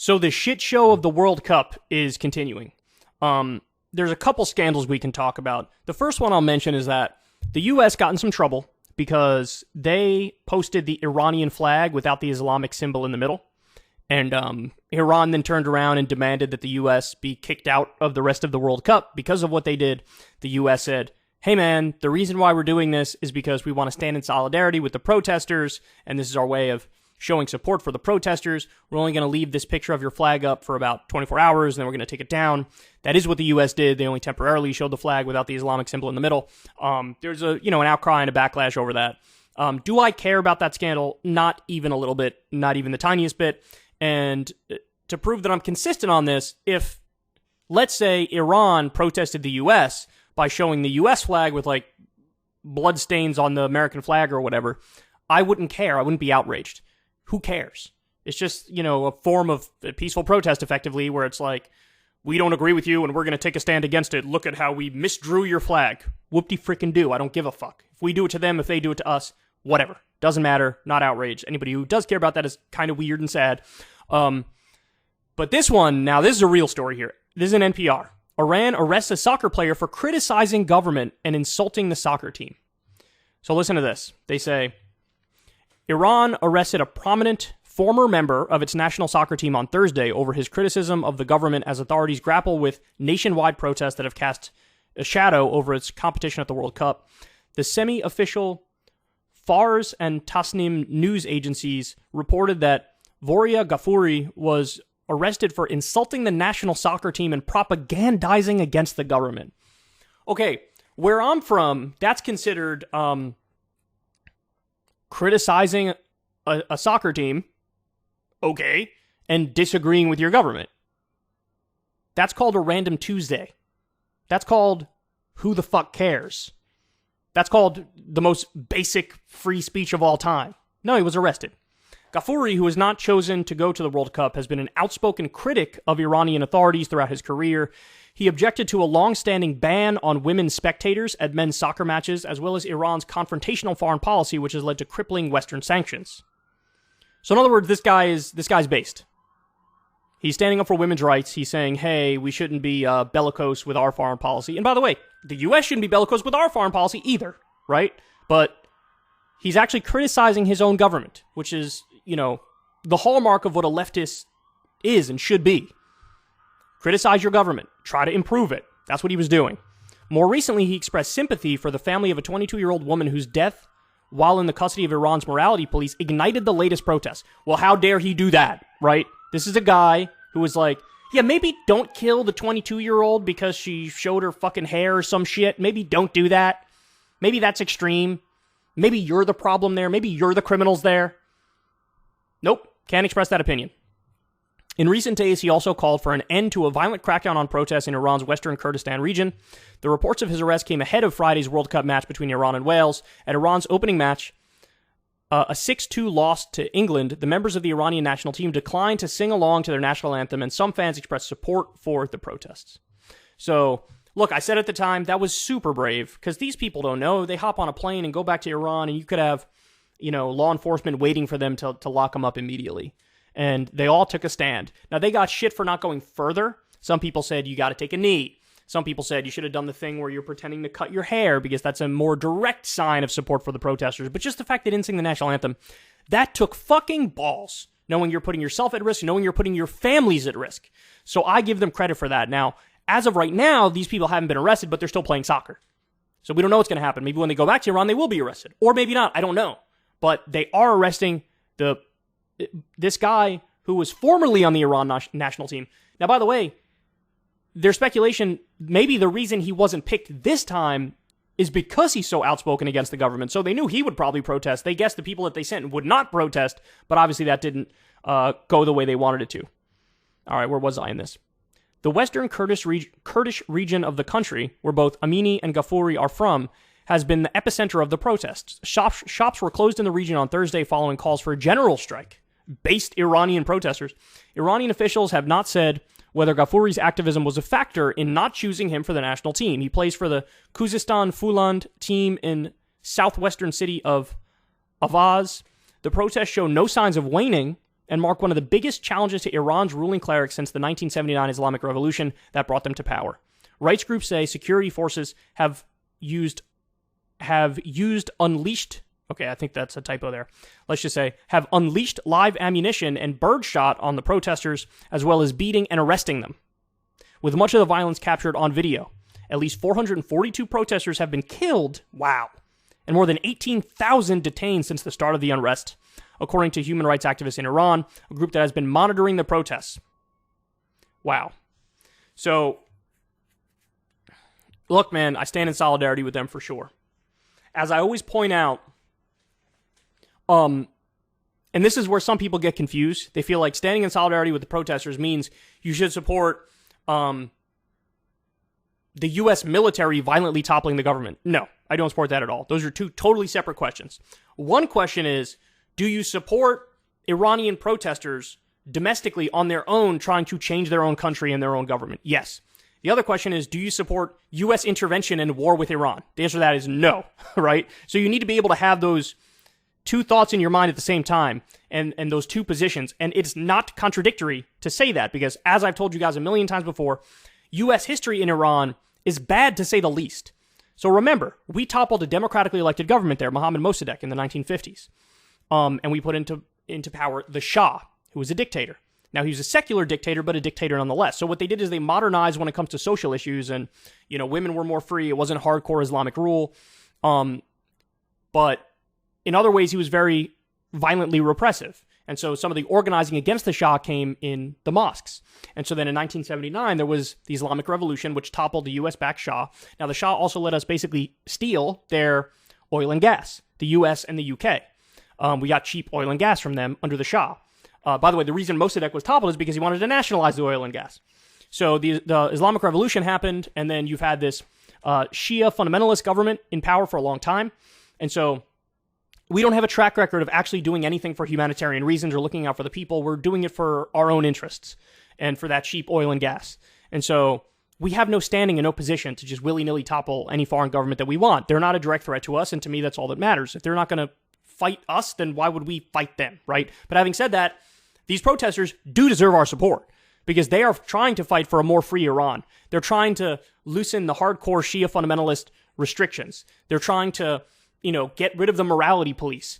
So the shit show of the World Cup is continuing. There's a couple scandals we can talk about. The first one I'll mention is that the U.S. got in some trouble because they posted the Iranian flag without the Islamic symbol in the middle. And Iran then turned around and demanded that the U.S. be kicked out of the rest of the World Cup because of what they did. The U.S. said, hey man, the reason why we're doing this is because we want to stand in solidarity with the protesters, and this is our way of showing support for the protesters. We're only going to leave this picture of your flag up for about 24 hours, and then we're going to take it down. That is what the U.S. did. They only temporarily showed the flag without the Islamic symbol in the middle. There's an outcry and a backlash over that. Do I care about that scandal? Not even a little bit, not even the tiniest bit. And to prove that I'm consistent on this, if, let's say, Iran protested the U.S. by showing the U.S. flag with, like, blood stains on the American flag or whatever, I wouldn't care. I wouldn't be outraged. Who cares? It's just, a form of peaceful protest, effectively, where it's like, we don't agree with you and we're going to take a stand against it. Look at how we misdrew your flag. Whoop-de-frickin-do. I don't give a fuck. If we do it to them, if they do it to us, whatever. Doesn't matter. Not outraged. Anybody who does care about that is kind of weird and sad. But this one, now this is a real story here. This is an NPR. Iran arrests a soccer player for criticizing government and insulting the soccer team. So listen to this. They say, Iran arrested a prominent former member of its national soccer team on Thursday over his criticism of the government as authorities grapple with nationwide protests that have cast a shadow over its competition at the World Cup. The semi-official Fars and Tasnim news agencies reported that Voria Ghafouri was arrested for insulting the national soccer team and propagandizing against the government. Okay, where I'm from, that's considered criticizing a soccer team, okay, and disagreeing with your government. That's called a random Tuesday. That's called who the fuck cares. That's called the most basic free speech of all time. No, he was arrested. Ghafouri, who has not chosen to go to the World Cup, has been an outspoken critic of Iranian authorities throughout his career. He objected to a long-standing ban on women spectators at men's soccer matches, as well as Iran's confrontational foreign policy, which has led to crippling Western sanctions. So in other words, this guy's based. He's standing up for women's rights. He's saying, hey, we shouldn't be bellicose with our foreign policy. And by the way, the U.S. shouldn't be bellicose with our foreign policy either, right? But he's actually criticizing his own government, which is, the hallmark of what a leftist is and should be. Criticize your government. Try to improve it. That's what he was doing. More recently, he expressed sympathy for the family of a 22-year-old woman whose death, while in the custody of Iran's morality police, ignited the latest protests. Well, how dare he do that, right? This is a guy who was like, yeah, maybe don't kill the 22-year-old because she showed her fucking hair or some shit. Maybe don't do that. Maybe that's extreme. Maybe you're the problem there. Maybe you're the criminals there. Nope, can't express that opinion. In recent days, he also called for an end to a violent crackdown on protests in Iran's western Kurdistan region. The reports of his arrest came ahead of Friday's World Cup match between Iran and Wales. At Iran's opening match, a 6-2 loss to England, the members of the Iranian national team declined to sing along to their national anthem, and some fans expressed support for the protests. So, look, I said at the time, that was super brave, because these people don't know. They hop on a plane and go back to Iran, and you could have, law enforcement waiting for them to lock them up immediately. And they all took a stand. Now, they got shit for not going further. Some people said, you got to take a knee. Some people said you should have done the thing where you're pretending to cut your hair because that's a more direct sign of support for the protesters. But just the fact they didn't sing the national anthem, that took fucking balls, knowing you're putting yourself at risk, knowing you're putting your families at risk. So I give them credit for that. Now, as of right now, these people haven't been arrested, but they're still playing soccer. So we don't know what's going to happen. Maybe when they go back to Iran, they will be arrested. Or maybe not. I don't know. But they are arresting this guy who was formerly on the Iran national team. Now, by the way, there's speculation, maybe the reason he wasn't picked this time is because he's so outspoken against the government. So they knew he would probably protest. They guessed the people that they sent would not protest, but obviously that didn't go the way they wanted it to. All right, where was I in this? The western Kurdish region of the country, where both Amini and Ghafouri are from, has been the epicenter of the protests. Shops were closed in the region on Thursday following calls for a general strike. Based Iranian protesters. Iranian officials have not said whether Ghafouri's activism was a factor in not choosing him for the national team. He plays for the Khuzestan Fuland team in southwestern city of Avaz. The protests show no signs of waning and mark one of the biggest challenges to Iran's ruling clerics since the 1979 Islamic Revolution that brought them to power. Rights groups say security forces have used unleashed, okay, I think that's a typo there. Let's just say, have unleashed live ammunition and birdshot on the protesters, as well as beating and arresting them, with much of the violence captured on video. At least 442 protesters have been killed, wow, and more than 18,000 detained since the start of the unrest, according to human rights activists in Iran, a group that has been monitoring the protests. Wow. So, look, man, I stand in solidarity with them for sure. As I always point out, and this is where some people get confused. They feel like standing in solidarity with the protesters means you should support the U.S. military violently toppling the government. No, I don't support that at all. Those are two totally separate questions. One question is, do you support Iranian protesters domestically on their own trying to change their own country and their own government? Yes. The other question is, do you support U.S. intervention in war with Iran? The answer to that is no, right? So you need to be able to have those two thoughts in your mind at the same time, and those two positions. And it's not contradictory to say that, because as I've told you guys a million times before, U.S. history in Iran is bad to say the least. So remember, we toppled a democratically elected government there, Mohammad Mossadegh, in the 1950s. And we put into power the Shah, who was a dictator. Now, he was a secular dictator, but a dictator nonetheless. So what they did is they modernized when it comes to social issues, and, you know, women were more free. It wasn't hardcore Islamic rule. But in other ways, he was very violently repressive. And so some of the organizing against the Shah came in the mosques. And so then in 1979, there was the Islamic Revolution, which toppled the U.S.-backed Shah. Now, the Shah also let us basically steal their oil and gas, the U.S. and the U.K. We got cheap oil and gas from them under the Shah. By the way, the reason Mossadegh was toppled is because he wanted to nationalize the oil and gas. So the Islamic Revolution happened, and then you've had this Shia fundamentalist government in power for a long time. And so we don't have a track record of actually doing anything for humanitarian reasons or looking out for the people. We're doing it for our own interests and for that cheap oil and gas. And so we have no standing and no position to just willy-nilly topple any foreign government that we want. They're not a direct threat to us, and to me, that's all that matters. If they're not going to fight us, then why would we fight them, right? But having said that, these protesters do deserve our support because they are trying to fight for a more free Iran. They're trying to loosen the hardcore Shia fundamentalist restrictions. They're trying to, get rid of the morality police.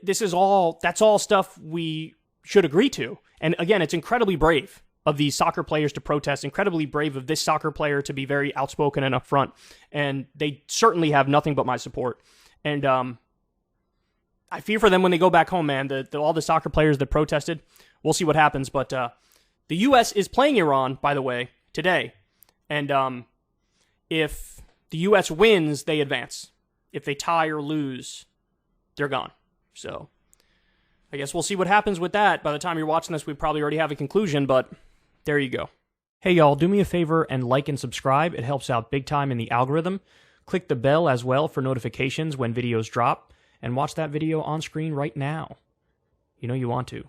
That's all stuff we should agree to. And again, it's incredibly brave of these soccer players to protest, incredibly brave of this soccer player to be very outspoken and upfront. And they certainly have nothing but my support. And I fear for them when they go back home, man. All the soccer players that protested, we'll see what happens. But the U.S. is playing Iran, by the way, today. And if the U.S. wins, they advance. If they tie or lose, they're gone. So I guess we'll see what happens with that. By the time you're watching this, we probably already have a conclusion, but there you go. Hey, y'all, do me a favor and like and subscribe. It helps out big time in the algorithm. Click the bell as well for notifications when videos drop. And watch that video on screen right now. You know you want to.